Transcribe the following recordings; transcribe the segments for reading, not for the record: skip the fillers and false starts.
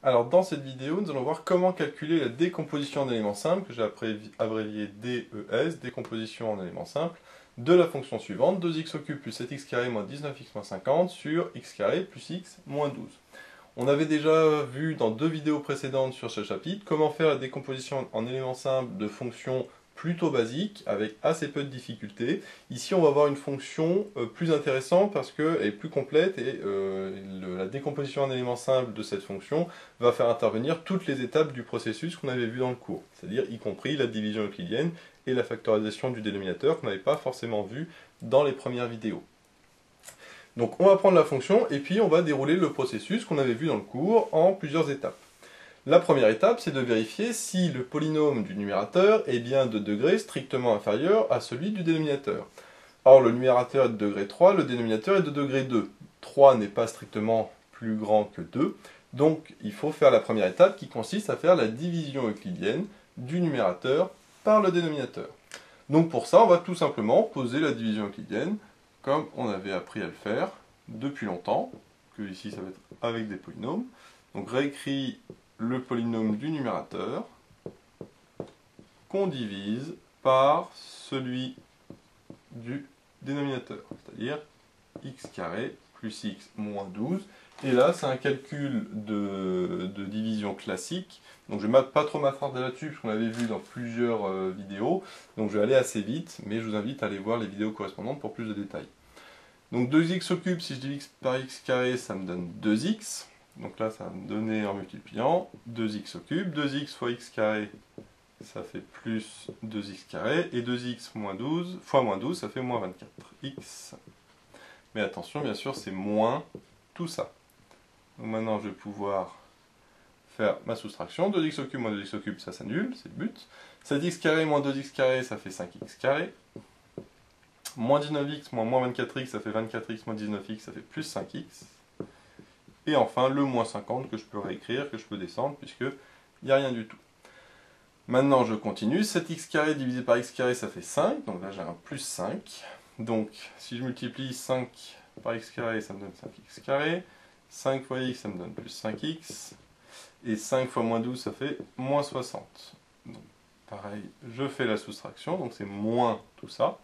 Alors dans cette vidéo, nous allons voir comment calculer la décomposition en éléments simples, que j'ai abrévié DES, décomposition en éléments simples, de la fonction suivante, 2x au cube plus 7x carré moins 19x moins 50 sur x carré plus x moins 12. On avait déjà vu dans deux vidéos précédentes sur ce chapitre comment faire la décomposition en éléments simples de fonctions plutôt basiques avec assez peu de difficultés. Ici on va voir une fonction plus intéressante parce qu'elle est plus complète et la décomposition en éléments simples de cette fonction va faire intervenir toutes les étapes du processus qu'on avait vu dans le cours, c'est-à-dire y compris la division euclidienne et la factorisation du dénominateur qu'on n'avait pas forcément vu dans les premières vidéos. Donc on va prendre la fonction et puis on va dérouler le processus qu'on avait vu dans le cours en plusieurs étapes. La première étape, c'est de vérifier si le polynôme du numérateur est bien de degré strictement inférieur à celui du dénominateur. Or, le numérateur est de degré 3, le dénominateur est de degré 2. 3 n'est pas strictement plus grand que 2, donc il faut faire la première étape qui consiste à faire la division euclidienne du numérateur par le dénominateur. Donc pour ça, on va tout simplement poser la division euclidienne comme on avait appris à le faire depuis longtemps, que ici ça va être avec des polynômes. Donc réécrit le polynôme du numérateur qu'on divise par celui du dénominateur, c'est-à-dire x carré plus x moins 12. Et là, c'est un calcul de division classique. Donc je ne vais pas trop m'attarder là-dessus, parce qu'on l'avait vu dans plusieurs vidéos. Donc je vais aller assez vite, mais je vous invite à aller voir les vidéos correspondantes pour plus de détails. Donc 2x au cube, si je divise par x carré, ça me donne 2x. Donc là, ça va me donner en multipliant 2x au cube. 2x fois x carré, ça fait plus 2x carré. Et 2x moins 12 fois moins 12, ça fait moins 24x. Mais attention, bien sûr, c'est moins tout ça. Donc maintenant, je vais pouvoir faire ma soustraction. 2x au cube moins 2x au cube, ça s'annule, c'est le but. 7x carré moins 2x carré, ça fait 5x carré. Moins 19x moins moins 24x, ça fait 24x moins 19x, ça fait plus 5x. Et enfin, le moins 50 que je peux réécrire, que je peux descendre, puisqu'il n'y a rien du tout. Maintenant, je continue. 7x carré divisé par x carré, ça fait 5. Donc là, j'ai un plus 5. Donc, si je multiplie 5 par x carré, ça me donne 5x carré. 5 fois x, ça me donne plus 5x. Et 5 fois moins 12, ça fait moins 60. Donc, pareil, je fais la soustraction. Donc, c'est moins tout ça.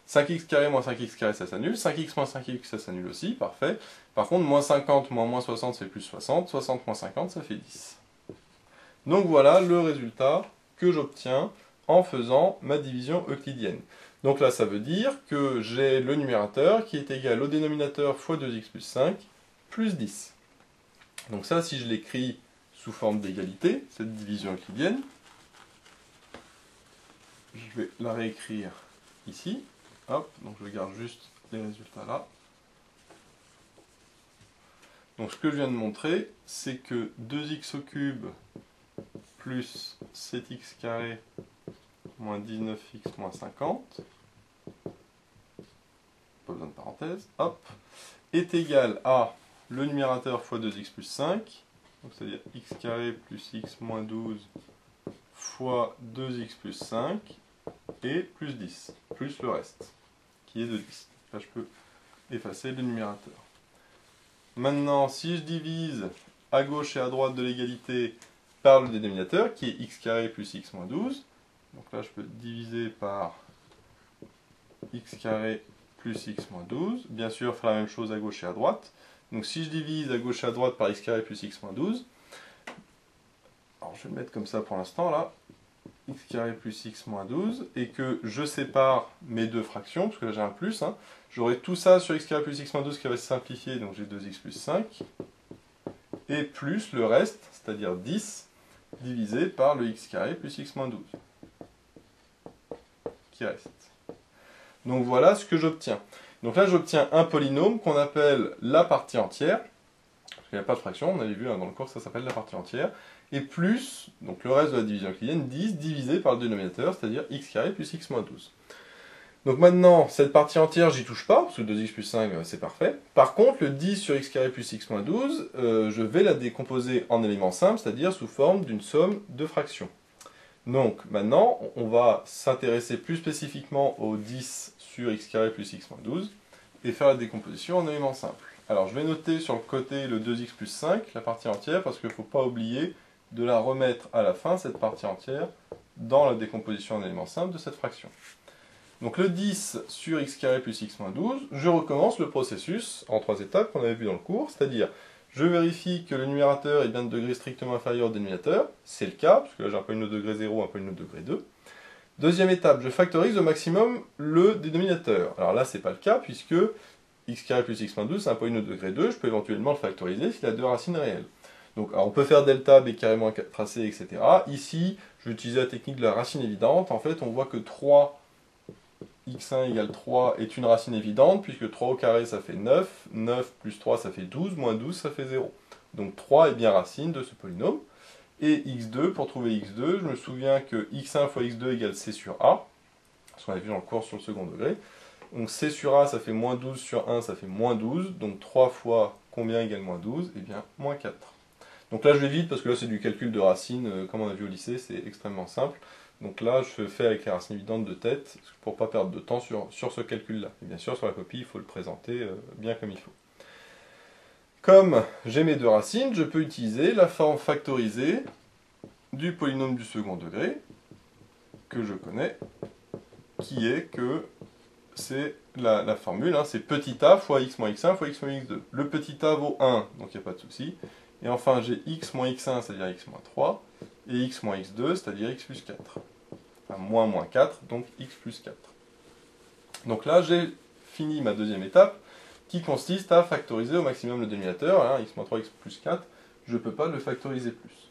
5x carré moins 5x carré, ça s'annule. 5x moins 5x, ça s'annule aussi, parfait. Par contre, moins 50 moins moins 60, c'est plus 60. 60 moins 50, ça fait 10. Donc voilà le résultat que j'obtiens en faisant ma division euclidienne. Donc là, ça veut dire que j'ai le numérateur qui est égal au dénominateur fois 2x plus 5 plus 10. Donc ça, si je l'écris sous forme d'égalité, cette division euclidienne, je vais la réécrire ici. Hop, donc je garde juste les résultats là. Donc ce que je viens de montrer, c'est que 2x au cube plus 7x carré moins 19x moins 50, pas besoin de parenthèse, hop, est égal à le numérateur fois 2x plus 5, donc c'est-à-dire x carré plus x moins 12 fois 2x plus 5, et plus 10, plus le reste, qui est de 10. Là, je peux effacer le numérateur. Maintenant, si je divise à gauche et à droite de l'égalité par le dénominateur, qui est x carré plus x moins 12, donc là, je peux diviser par x carré plus x moins 12. Bien sûr, faire la même chose à gauche et à droite. Donc si je divise à gauche et à droite par x carré plus x moins 12, alors je vais le mettre comme ça pour l'instant, là, x carré plus x moins 12, et que je sépare mes deux fractions, parce que là j'ai un plus, hein, j'aurai tout ça sur x carré plus x moins 12 qui va se simplifier, donc j'ai 2x plus 5, et plus le reste, c'est-à-dire 10, divisé par le x carré plus x moins 12, qui reste. Donc voilà ce que j'obtiens. Donc là j'obtiens un polynôme qu'on appelle la partie entière, parce qu'il n'y a pas de fraction, on avait vu dans le cours que ça s'appelle la partie entière, et plus, donc le reste de la division euclidienne, 10 divisé par le dénominateur, c'est-à-dire x carré plus x moins 12. Donc maintenant, cette partie entière, j'y touche pas, parce que 2x plus 5, c'est parfait. Par contre, le 10 sur x carré plus x moins 12, je vais la décomposer en éléments simples, c'est-à-dire sous forme d'une somme de fractions. Donc maintenant, on va s'intéresser plus spécifiquement au 10 sur x carré plus x moins 12, et faire la décomposition en éléments simples. Alors je vais noter sur le côté le 2x plus 5, la partie entière, parce qu'il ne faut pas oublier de la remettre à la fin, cette partie entière, dans la décomposition en éléments simples de cette fraction. Donc le 10 sur x carré plus x moins 12, je recommence le processus en 3 étapes qu'on avait vu dans le cours, c'est-à-dire je vérifie que le numérateur est bien de degré strictement inférieur au dénominateur, c'est le cas, parce que là j'ai un polynôme de degré 0, un polynôme de degré 2. Deuxième étape, je factorise au maximum le dénominateur. Alors là c'est pas le cas, puisque x carré plus x moins 12 c'est un polynôme de degré 2, je peux éventuellement le factoriser s'il a deux racines réelles. Donc alors, on peut faire delta, b carré moins 4ac, etc. Ici, je vais utiliser la technique de la racine évidente. En fait, on voit que 3 x1 égale 3 est une racine évidente, puisque 3 au carré ça fait 9, 9 plus 3 ça fait 12, moins 12 ça fait 0. Donc 3 est bien racine de ce polynôme. Et x2, pour trouver x2, je me souviens que x1 fois x2 égale c sur a, ce qu'on a vu dans le cours sur le second degré. Donc c sur a ça fait moins 12 sur 1, ça fait moins 12, donc 3 fois combien égale moins 12? Eh bien, moins 4. Donc là je vais vite parce que là c'est du calcul de racines, comme on a vu au lycée, c'est extrêmement simple. Donc là je fais avec les racines évidentes de tête, pour ne pas perdre de temps sur ce calcul-là. Et bien sûr sur la copie il faut le présenter bien comme il faut. Comme j'ai mes deux racines, je peux utiliser la forme factorisée du polynôme du second degré, que je connais, qui est que c'est la formule, hein, c'est petit a fois x moins x1 fois x moins x2. Le petit a vaut 1, donc il n'y a pas de souci. Et enfin, j'ai x moins x1, c'est-à-dire x moins 3, et x moins x2, c'est-à-dire x plus 4. Enfin, moins 4, donc x plus 4. Donc là, j'ai fini ma deuxième étape, qui consiste à factoriser au maximum le dénominateur, hein, x moins 3, x plus 4, je ne peux pas le factoriser plus.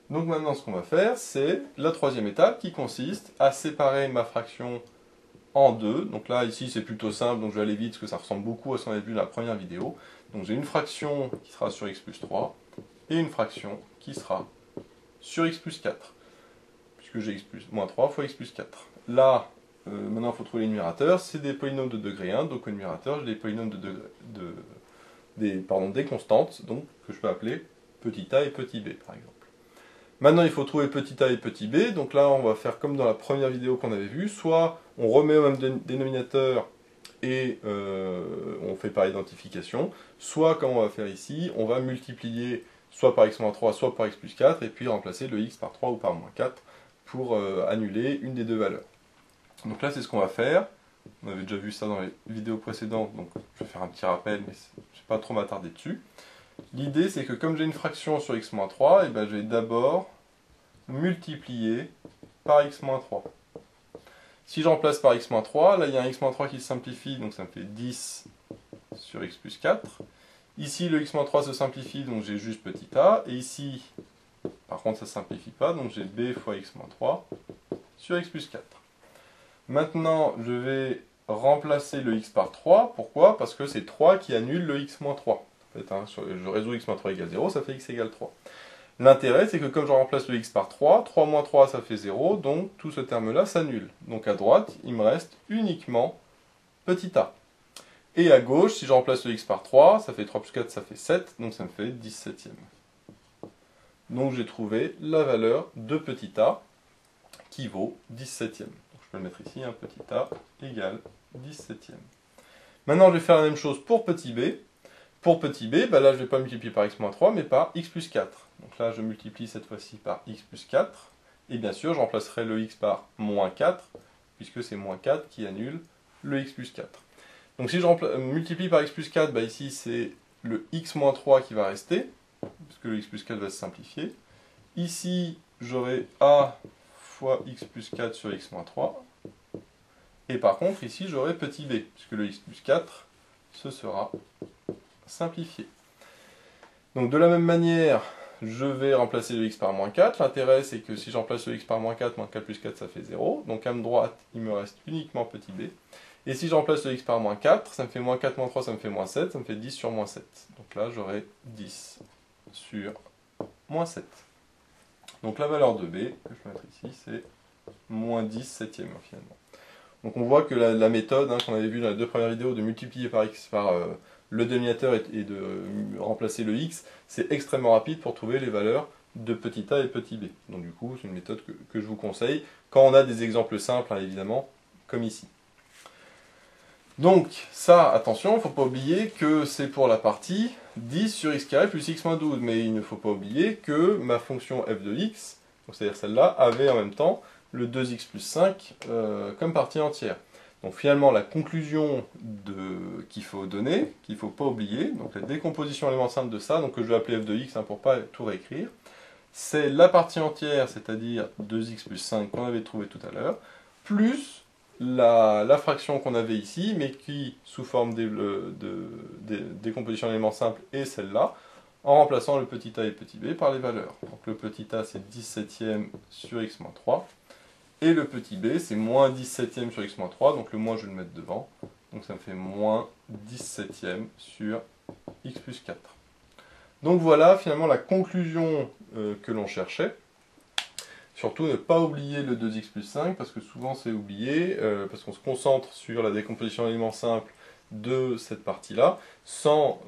Donc maintenant, ce qu'on va faire, c'est la troisième étape, qui consiste à séparer ma fraction en deux. Donc là, ici, c'est plutôt simple, donc je vais aller vite, parce que ça ressemble beaucoup à ce qu'on avait vu dans la première vidéo. Donc j'ai une fraction qui sera sur x plus 3, et une fraction qui sera sur x plus 4, puisque j'ai x plus moins 3 fois x plus 4. Là, maintenant il faut trouver les numérateurs, c'est des polynômes de degré 1, donc au numérateur j'ai des polynômes des constantes, donc que je peux appeler petit a et petit b par exemple. Maintenant il faut trouver petit a et petit b, donc là on va faire comme dans la première vidéo qu'on avait vue, soit on remet au même dénominateur et on fait par identification, soit comme on va faire ici, on va multiplier soit par x-3, soit par x plus 4, et puis remplacer le x par 3 ou par moins 4 pour annuler une des deux valeurs. Donc là, c'est ce qu'on va faire. On avait déjà vu ça dans les vidéos précédentes, donc je vais faire un petit rappel, mais je ne vais pas trop m'attarder dessus. L'idée, c'est que comme j'ai une fraction sur x-3, et ben, je vais d'abord multiplier par x-3. Si je remplace par x-3, là, il y a un x-3 qui se simplifie, donc ça me fait 10 sur x plus 4. Ici, le x-3 se simplifie, donc j'ai juste petit a. Et ici, par contre, ça ne simplifie pas, donc j'ai b fois x-3 sur x plus 4. Maintenant, je vais remplacer le x par 3. Pourquoi? Parce que c'est 3 qui annule le x-3. En fait, hein, je résous x-3 égale 0, ça fait x égale 3. L'intérêt, c'est que comme je remplace le x par 3, 3 moins 3, ça fait 0, donc tout ce terme-là s'annule. Donc à droite, il me reste uniquement petit a. Et à gauche, si je remplace le x par 3, ça fait 3 plus 4, ça fait 7, donc ça me fait 17e. Donc j'ai trouvé la valeur de petit a qui vaut 17e. Donc je peux le mettre ici, un petit a égale 17e. Maintenant, je vais faire la même chose pour petit b. Pour petit b, bah là je ne vais pas multiplier par x-3, mais par x plus 4. Donc là, je multiplie cette fois-ci par x plus 4. Et bien sûr, je remplacerai le x par moins 4, puisque c'est moins 4 qui annule le x plus 4. Donc si je multiplie par x plus 4, bah ici c'est le x moins 3 qui va rester, puisque le x plus 4 va se simplifier. Ici, j'aurai a fois x plus 4 sur x moins 3. Et par contre, ici, j'aurai petit b, puisque le x plus 4 se sera simplifié. Donc de la même manière, je vais remplacer le x par moins 4. L'intérêt, c'est que si je remplace le x par moins 4 plus 4, ça fait 0. Donc à ma droite, il me reste uniquement petit b. Et si je remplace le x par moins 4, ça me fait moins 4 moins 3, ça me fait moins 7, ça me fait 10 sur moins 7. Donc là, j'aurai 10 sur moins 7. Donc la valeur de b, que je peux mettre ici, c'est moins 10 septième finalement. Donc on voit que la méthode qu'on avait vue dans les deux premières vidéos de multiplier par x par le dénominateur et de remplacer le x, c'est extrêmement rapide pour trouver les valeurs de petit a et petit b. Donc du coup, c'est une méthode que je vous conseille quand on a des exemples simples, hein, évidemment, comme ici. Donc ça, attention, il ne faut pas oublier que c'est pour la partie 10 sur x carré plus x moins 12, mais il ne faut pas oublier que ma fonction f de x, c'est-à-dire celle-là, avait en même temps le 2x plus 5 comme partie entière. Donc finalement, la conclusion qu'il faut donner, qu'il ne faut pas oublier, donc la décomposition élément simple de ça, donc que je vais appeler f de x pour ne pas tout réécrire, c'est la partie entière, c'est-à-dire 2x plus 5 qu'on avait trouvé tout à l'heure, plus la fraction qu'on avait ici, mais qui, sous forme de décomposition d'éléments simples, est celle-là, en remplaçant le petit a et le petit b par les valeurs. Donc le petit a, c'est 17e sur x moins 3, et le petit b, c'est moins 17e sur x moins 3, donc le moins, je vais le mettre devant. Donc ça me fait moins 17e sur x plus 4. Donc voilà, finalement, la conclusion que l'on cherchait. Surtout, ne pas oublier le 2x plus 5, parce que souvent c'est oublié, parce qu'on se concentre sur la décomposition d'éléments simples de cette partie-là, sans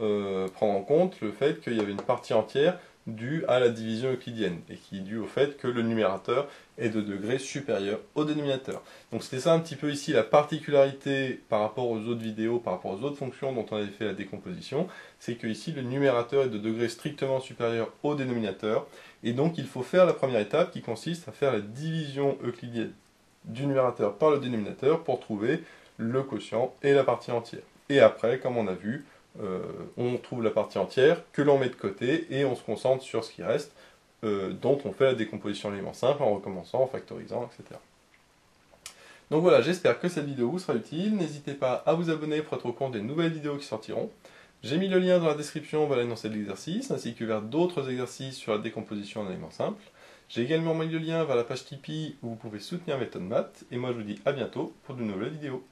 prendre en compte le fait qu'il y avait une partie entière due à la division euclidienne, et qui est due au fait que le numérateur est de degré supérieur au dénominateur. Donc c'était ça un petit peu ici la particularité par rapport aux autres vidéos, par rapport aux autres fonctions dont on avait fait la décomposition, c'est que ici le numérateur est de degré strictement supérieur au dénominateur, et donc il faut faire la première étape qui consiste à faire la division euclidienne du numérateur par le dénominateur pour trouver le quotient et la partie entière. Et après, comme on a vu, on trouve la partie entière que l'on met de côté et on se concentre sur ce qui reste, dont on fait la décomposition d'éléments simples en recommençant, en factorisant, etc. Donc voilà, j'espère que cette vidéo vous sera utile. N'hésitez pas à vous abonner pour être au courant des nouvelles vidéos qui sortiront. J'ai mis le lien dans la description vers l'énoncé de l'exercice, ainsi que vers d'autres exercices sur la décomposition d'éléments simples. J'ai également mis le lien vers la page Tipeee où vous pouvez soutenir Méthode Math, et moi je vous dis à bientôt pour de nouvelles vidéos.